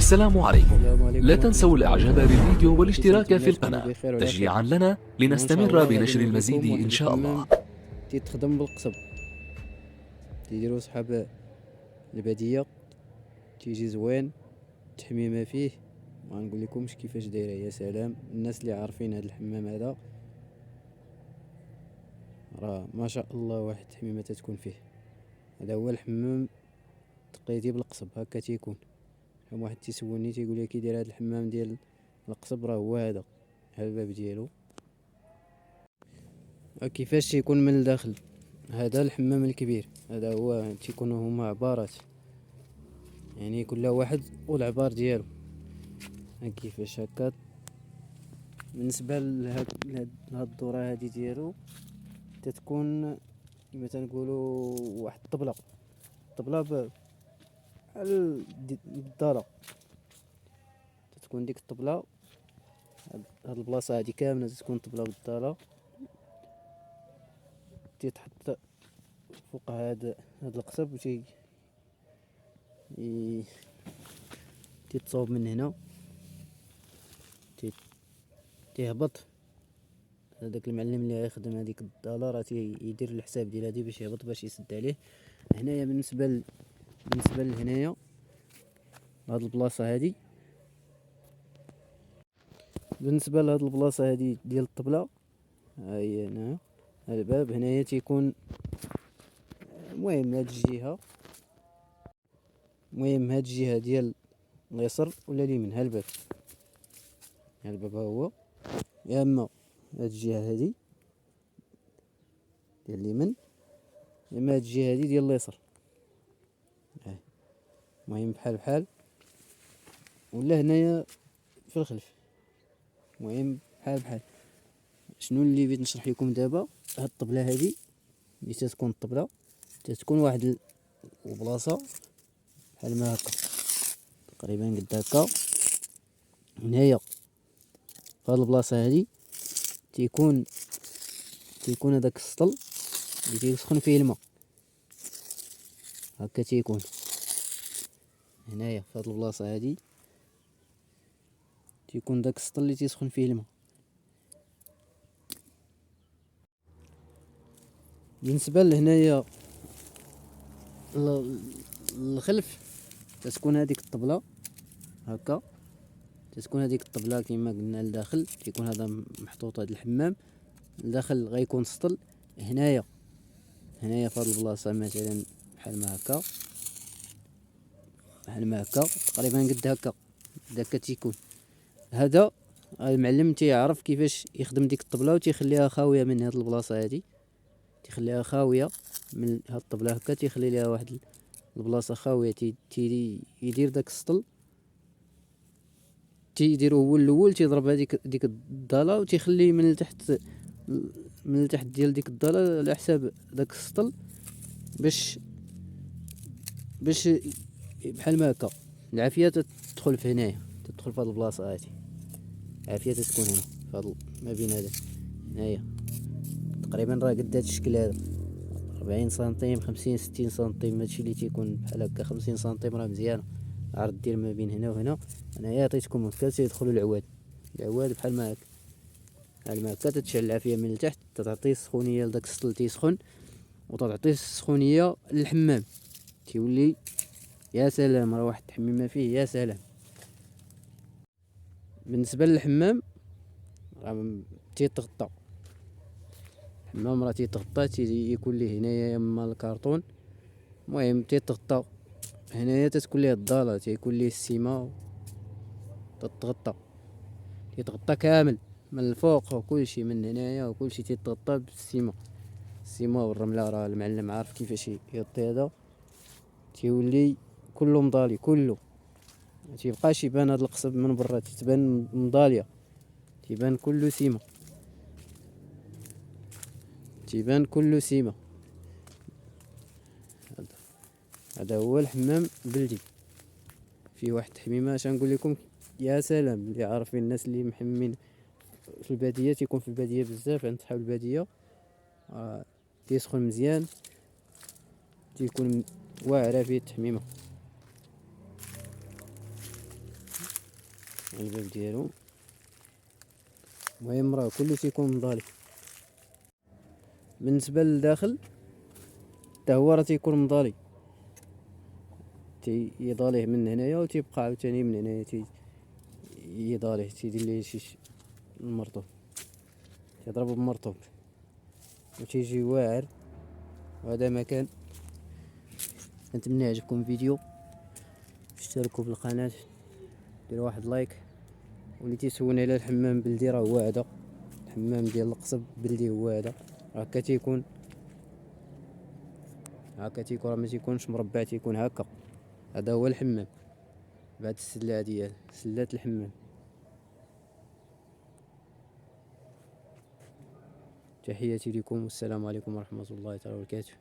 السلام عليكم. السلام عليكم لا ورحمة تنسوا الله الإعجاب وبركاته. بالفيديو والاشتراك كنتم في الناس تكونوا القناة بخير وعلى تشجيعا خير. لنا وإن شاء لنستمر الله غادي بنشر نوريكم المزيد واحد إن شاء الله. الحمام تيتخدم بالقصب، تيديرو صحاب البادية، تيجي زوين التحميمة فيه. ما نقول لكمش كيفاش دايره. يا سلام، الناس اللي عارفين هذا الحمام هذا راه ما شاء الله واحد التحميمة تتكون فيه. هذا هو الحمام تقيتي بالقصب، هكا تيكون. كان واحد تيسولني تيقول لي كي داير هذا الحمام ديال القصب، راه هو هذا الباب ديالو. كيفاش تيكون من الداخل. هذا الحمام الكبير، هذا هو تيكونوا هما عبارات، يعني كل واحد والعبار ديالو. كيفاش هكا. بالنسبه لهاد الدوره هادي ديالو تتكون كما تنقولوا واحد الطبله بحال الدارة. تتكون ديك الطبله، هاد البلاصه هادي كامله تتكون طبله بالدارة. تيتحط فوق هاد القصب تيتصاوب من هنا، تيهبط. هذاك المعلم اللي غيخدم هذيك الضاله راه تيدير الحساب ديال هادي باش يهبط باش يسد عليه. هنايا بالنسبه لهنايا هاد البلاصه هادي، بالنسبه لهاد البلاصه هادي ديال الطبله، ها هي هنا الباب. هنايا تيكون المهم هاد الجهه، هاد الجهه ديال اليسر ولا اليمين، ها الباب، ها الباب ها هو. يا اما هاد الجهه هادي ديال اليمين، يا اما هاد الجهه هادي ديال اليسار. المهم بحال ولا هنايا في الخلف. المهم بحال شنو اللي بغيت نشرح لكم دابا. هاد الطبله هادي اللي تتكون الطبله تتكون واحد البلاصه بحال ما هكا، تقريبا قد هكا. هنايا في هاد البلاصه هادي تيكون هذاك السطل اللي تيسخن فيه الماء، هكا تيكون. هنايا في هاد البلاصه هادي تيكون داك السطل اللي تيسخن فيه الماء. بالنسبه لهنايا الخلف تتكون هذيك الطبله هكا، تتكون هذيك الطبله كما قلنا لداخل. تيكون هذا محطوط هذا الحمام لداخل، غيكون سطل. هنايا في هذه البلاصه مثلا بحال ما هكا تقريبا قد هكا تيكون. هذا المعلم تيعرف كيفاش يخدم ديك الطبله وتيخليها خاويه من هذه البلاصه هذه، تيخليها خاويه من هاد الطبله هكا، تيخلي ليها واحد البلاصه خاويه. يدير داك السطل، تيديرو هو الاول، تيضرب هذيك ديك الضاله وتيخلي من التحت ديال ديك الضاله على حساب داك السطل، باش بحال ما هكا العافيه تدخل في هنايا، تدخل في هاد البلاصه هادي. العافيه تتكون هنا في هاد ما بين هذا. هنايا تقريبا راه قد هاد الشكل هذا 40 سنتيم 50 60 سنتيم. هادشي اللي تيكون بحال هكا 50 سنتيم راه مزيان. عرض ديال ما بين هنا وهنا. انايا عطيتكم هكا تيدخلوا العواد بحال ما هكا. بحال ما هكا تتشعل العافيه من التحت، تعطي السخونيه لداك السطل تيسخن، وتعطي السخونيه للحمام تيولي يا سلام. راه واحد التحميمه فيه يا سلام. بالنسبه للحمام راه تيتغطى، الحمام راه تيتغطى، تيكون ليه هنايا يما الكرتون. المهم تيتغطى هنايا، تتكون ليه الضاله، تيكون ليه السيمه، تيتغطى كامل من الفوق وكلشي من هنايا، وكلشي تيتغطى بالسيمه والرمله. راه المعلم عارف كيفاش يغطي هذا، تيولي كله مضالي، كله تيبقاش يبان. هذا القصب من برا تتبان مضاليه، تيبان كله سيمه، هذا هو الحمام بلدي. فيه واحد التحميمه اش نقول لكم يا سلام. اللي عارفين الناس اللي محمين في الباديه، تيكون في الباديه بزاف عند صحاب الباديه، تيسخن مزيان، تيكون واعره فيه التحميمه. الباب ديالو. المهم راه كله تيكون مضالي. بالنسبه للداخل حتى هو راه تيكون مضالي، تيضاليه من هنايا وتيبقى عاوتاني من هنايا يضاليه، تيدير ليه شي المرطوب، تيضربو بمرطوب وتيجي واعر. وهذا مكان. نتمنى يعجبكم الفيديو، اشتركوا في القناة، ديروا واحد لايك. واللي تيسولني على الحمام بلدي راه هو هذا الحمام ديال القصب بلدي، هو هذا. هكا تيكون راه ما تيكونش مربع، تيكون هكا. هذا هو الحمام بعد السله ديال سلة الحمام. تحياتي لكم والسلام عليكم ورحمة الله تعالى وبركاته.